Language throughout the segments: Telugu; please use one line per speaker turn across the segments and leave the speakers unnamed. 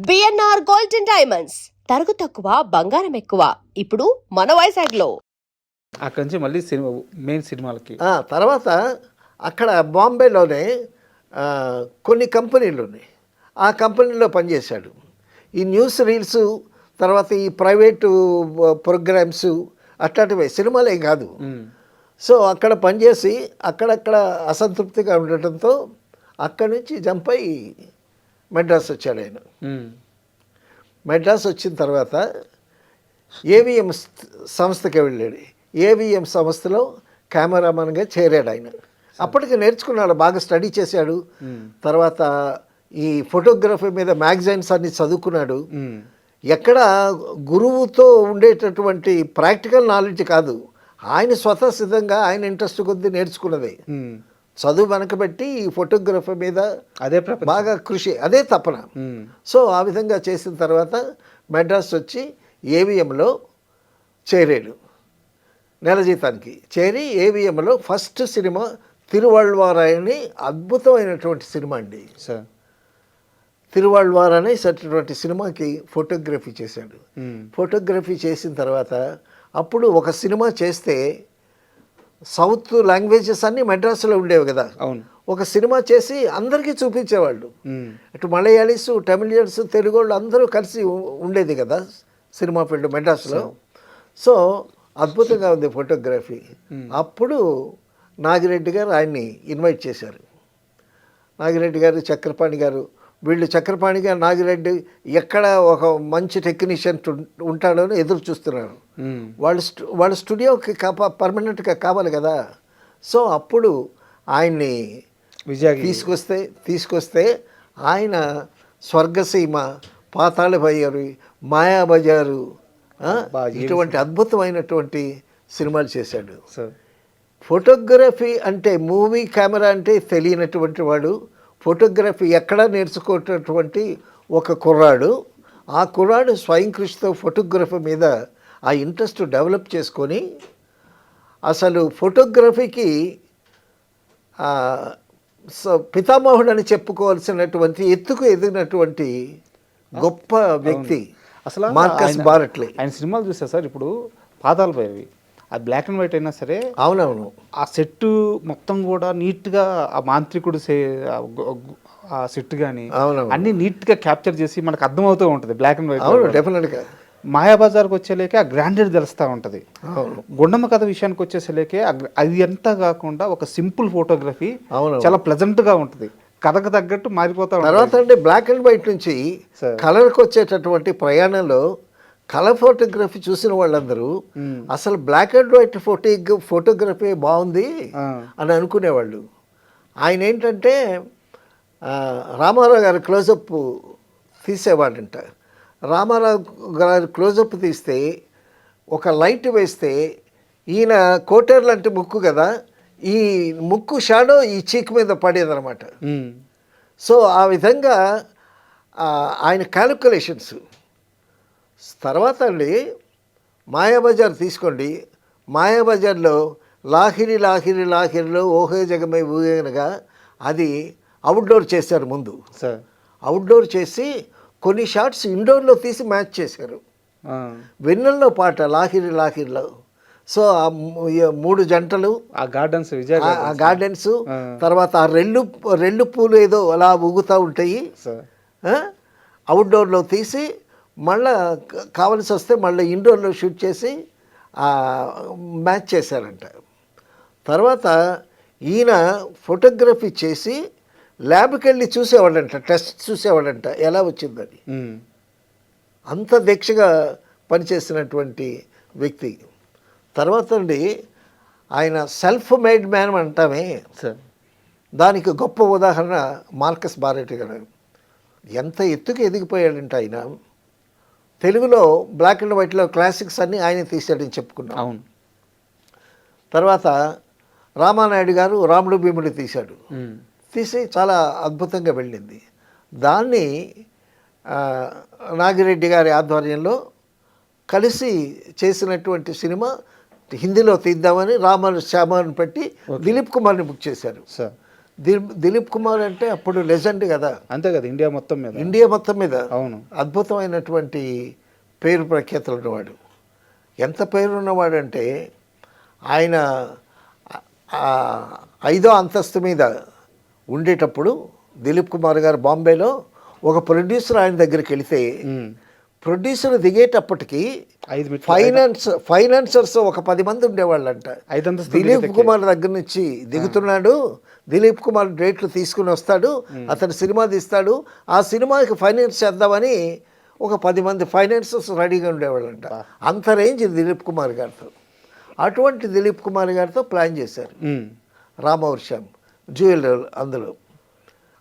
బిఎన్ఆర్ గోల్డ్ అండ్ డైమండ్స్ తరుగు తక్కువ బంగారం ఎక్కువ ఇప్పుడు మన వైజాగ్లో.
అక్కడి నుంచి మళ్ళీ సినిమా మెయిన్ సినిమాలకి
తర్వాత అక్కడ బాంబేలోనే కొన్ని కంపెనీలు ఉన్నాయి. ఆ కంపెనీలో పనిచేశాడు. ఈ న్యూస్ రీల్స్ తర్వాత ఈ ప్రైవేటు ప్రోగ్రామ్స్ అట్లాంటివి సినిమాలే కాదు. సో అక్కడ పనిచేసి అక్కడక్కడ అసంతృప్తిగా ఉండటంతో అక్కడి నుంచి జంప్ అయి మెడ్రాస్ వచ్చాడు ఆయన. మెడ్రాస్ వచ్చిన తర్వాత ఏవిఎం సంస్థకి వెళ్ళాడు. ఏవిఎం సంస్థలో కెమెరామన్గా చేరాడు ఆయన. అప్పటికి నేర్చుకున్నాడు, బాగా స్టడీ చేశాడు. తర్వాత ఈ ఫోటోగ్రఫీ మీద మ్యాగజైన్స్ అన్ని చదువుకున్నాడు. ఎక్కడ గురువుతో ఉండేటటువంటి ప్రాక్టికల్ నాలెడ్జ్ కాదు, ఆయన స్వతసిద్ధంగా ఆయన ఇంట్రెస్ట్ కొద్దీ నేర్చుకున్నది. చదువు వెనకబెట్టి ఈ ఫోటోగ్రఫీ మీద
అదే
బాగా కృషి, అదే తపన. సో ఆ విధంగా చేసిన తర్వాత మెడ్రాస్ వచ్చి ఏవిఎంలో చేరాడు. నెల జీతానికి చేరి ఏవిఎంలో ఫస్ట్ సినిమా తిరువళ్ళవారాయ్ అని అద్భుతమైనటువంటి సినిమా అండి. తిరువళ్ళవారాయ్ అనేటటువంటి సినిమాకి ఫోటోగ్రఫీ చేశాడు. ఫోటోగ్రఫీ చేసిన తర్వాత అప్పుడు ఒక సినిమా చేస్తే సౌత్ లాంగ్వేజెస్ అన్నీ మెడ్రాస్లో ఉండేవి కదా. ఒక సినిమా చేసి అందరికీ చూపించేవాళ్ళు. ఇటు మలయాళీస్, తమిళియన్స్, తెలుగు వాళ్ళు అందరూ కలిసి ఉండేది కదా సినిమా ఫీల్డ్ మెడ్రాస్లో. సో అద్భుతంగా ఉంది ఫోటోగ్రఫీ. అప్పుడు నాగిరెడ్డి గారు ఆయన్ని ఇన్వైట్ చేశారు. నాగిరెడ్డి గారు, చక్రపాణి గారు, వీళ్ళు చక్రపాణి గారు, నాగిరెడ్డి ఎక్కడ ఒక మంచి టెక్నీషియన్ ఉంటాడో అని ఎదురు చూస్తున్నారు. వాళ్ళ స్టూడియోకి పర్మనెంట్గా కావాలి కదా. సో అప్పుడు ఆయన్ని తీసుకొస్తే ఆయన స్వర్గసీమ, పాతాళ భైరవి, మాయాబజారు ఇటువంటి అద్భుతమైనటువంటి సినిమాలు చేశాడు. ఫోటోగ్రఫీ అంటే, మూవీ కెమెరా అంటే తెలియనటువంటి వాడు, ఫోటోగ్రఫీ ఎక్కడా నేర్చుకున్నటువంటి ఒక కుర్రాడు. ఆ కుర్రాడు స్వయం కృషితో ఫోటోగ్రఫీ మీద ఆ ఇంట్రెస్ట్ డెవలప్ చేసుకొని అసలు ఫోటోగ్రఫీకి పితామహుడు అని చెప్పుకోవాల్సినటువంటి ఎత్తుకు ఎదిగినటువంటి గొప్ప వ్యక్తి అసలు మార్కస్ బారట్లే.
ఆయన సినిమాలు చూసా సార్. ఇప్పుడు పాతాళ భైరవి అది బ్లాక్ అండ్ వైట్ అయినా సరే,
అవునవును,
ఆ సెట్ మొత్తం కూడా నీట్గా, ఆ మాంత్రికుడు ఆ సెట్ కానీ అన్ని నీట్గా క్యాప్చర్ చేసి మనకు అర్థమవుతూ ఉంటుంది బ్లాక్ అండ్ వైట్.
అవును, డెఫినెట్గా.
మాయాబజార్కి వచ్చేలేకే ఆ గ్రాండెడ్ తెలుస్తూ ఉంటుంది. గుండమ్మ కథ విషయానికి వచ్చేసలేకే అది అంతా కాకుండా ఒక సింపుల్ ఫోటోగ్రఫీ చాలా ప్లెజెంట్గా ఉంటుంది, కథకు తగ్గట్టు మారిపోతా ఉంటుంది.
తర్వాత అంటే బ్లాక్ అండ్ వైట్ నుంచి కలర్కి వచ్చేటటువంటి ప్రయాణంలో కలర్ ఫోటోగ్రఫీ చూసిన వాళ్ళందరూ అసలు బ్లాక్ అండ్ వైట్ ఫోటోగ్రఫీ బాగుంది అని అనుకునేవాళ్ళు. ఆయన ఏంటంటే రామారావు గారి క్లోజప్ తీసేవాడంట. రామారావు గారి క్లోజప్ తీస్తే ఒక లైట్ వేస్తే ఈయన కోటేరు లాంటి ముక్కు కదా, ఈ ముక్కు షాడో ఈ చీక్ మీద పడేదన్నమాట. సో ఆ విధంగా ఆయన క్యాలిక్యులేషన్స్. తర్వాత అండి మాయాబజార్ తీసుకోండి. మాయాబజార్లో లాహిరి లాహిరి లాహిరిలో ఓహే జగమే ఊగనగా అది అవుట్డోర్ చేశారు ముందు. అవుట్డోర్ చేసి కొన్ని షాట్స్ ఇండోర్లో తీసి మ్యాచ్ చేశారు. వెన్నెల్లో పాట లాహిరి లాహిరిలో. సో ఆ 3 జంటలు, ఆ గార్డెన్స్, తర్వాత ఆ రెల్లు పూలు ఏదో అలా ఊగుతూ ఉంటాయి. అవుట్డోర్లో తీసి మళ్ళా కావలసి వస్తే మళ్ళీ ఇండోర్లో షూట్ చేసి మ్యాచ్ చేశారంట. తర్వాత ఈయన ఫోటోగ్రఫీ చేసి ల్యాబ్కి వెళ్ళి చూసేవాడంట, టెస్ట్ చూసేవాడంట ఎలా వచ్చిందని. అంత దీక్షగా పనిచేసినటువంటి వ్యక్తి. తర్వాత అండి ఆయన సెల్ఫ్ మేడ్ మ్యాన్ అంటామే, దానికి గొప్ప ఉదాహరణ మార్కస్ బారెట్ గారు. ఎంత ఎత్తుకు ఎదిగిపోయాడంటే ఆయన తెలుగులో బ్లాక్ అండ్ వైట్లో క్లాసిక్స్ అన్నీ ఆయన తీసాడని చెప్పుకున్నాం.
అవును.
తర్వాత రామానాయుడు గారు రాముడు భీముడు తీశాడు. తీసి చాలా అద్భుతంగా వెళ్ళింది. దాన్ని నాగిరెడ్డి గారి ఆధ్వర్యంలో కలిసి చేసినటువంటి సినిమా హిందీలో తీద్దామని రామన్ శ్యామని పెట్టి దిలీప్ కుమార్ని బుక్ చేశారు. దిలీప్ కుమార్ అంటే అప్పుడు లెజెండ్ కదా,
అంతే కదా, ఇండియా మొత్తం మీద.
ఇండియా మొత్తం మీద
అవును.
అద్భుతమైనటువంటి పేరు ప్రఖ్యాతులు ఉన్నవాడు. ఎంత పేరు ఉన్నవాడంటే ఆయన 5వ అంతస్తు మీద ఉండేటప్పుడు దిలీప్ కుమార్ గారు బాంబేలో ఒక ప్రొడ్యూసర్ ఆయన దగ్గరికి వెళితే ప్రొడ్యూసర్ దిగేటప్పటికి ఫైనాన్సర్స్ ఒక 10 మంది ఉండేవాళ్ళంట. దిలీప్ కుమార్ దగ్గర నుంచి దిగుతున్నాడు, దిలీప్ కుమార్ డేట్లు తీసుకుని వస్తాడు, అతను సినిమా తీస్తాడు, ఆ సినిమాకి ఫైనాన్స్ చేద్దామని ఒక 10 మంది ఫైనాన్సర్స్ రెడీగా ఉండేవాళ్ళంట. అంత రేంజ్ దిలీప్ కుమార్ గారితో. అటువంటి దిలీప్ కుమార్ గారితో ప్లాన్ చేశారు రామవర్షం జ్యువెలర్ అందులో.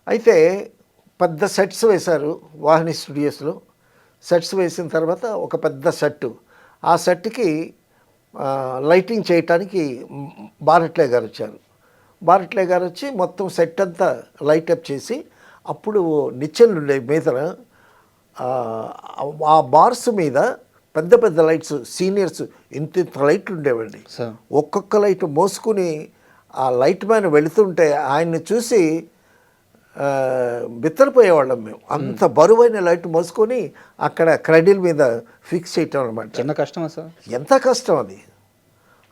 అయితే పెద్ద సెట్స్ వేశారు వాహిని స్టూడియోస్లో. సెట్స్ వేసిన తర్వాత ఒక పెద్ద సెట్టు, ఆ సెట్కి లైటింగ్ చేయటానికి బారట్లే గారు వచ్చారు. బారట్లే గారు వచ్చి మొత్తం సెట్ అంతా లైటప్ చేసి, అప్పుడు నిచ్చెనలు ఉండే మీద ఆ బార్స్ మీద పెద్ద పెద్ద లైట్స్, సీనియర్స్ ఇంత లైట్లు ఉండేవండి. ఒక్కొక్క లైట్ మోసుకుని ఆ లైట్ మ్యాన్ వెళుతుంటే ఆయన్ని చూసి బిత్తరపోయేవాళ్ళం మేము. అంత బరువైన లైట్ మోసుకొని అక్కడ క్రెడిల్ మీద ఫిక్స్ చేయటం అనమాట.
చిన్న కష్టమా సార్?
ఎంత కష్టం అది.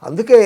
అందుకే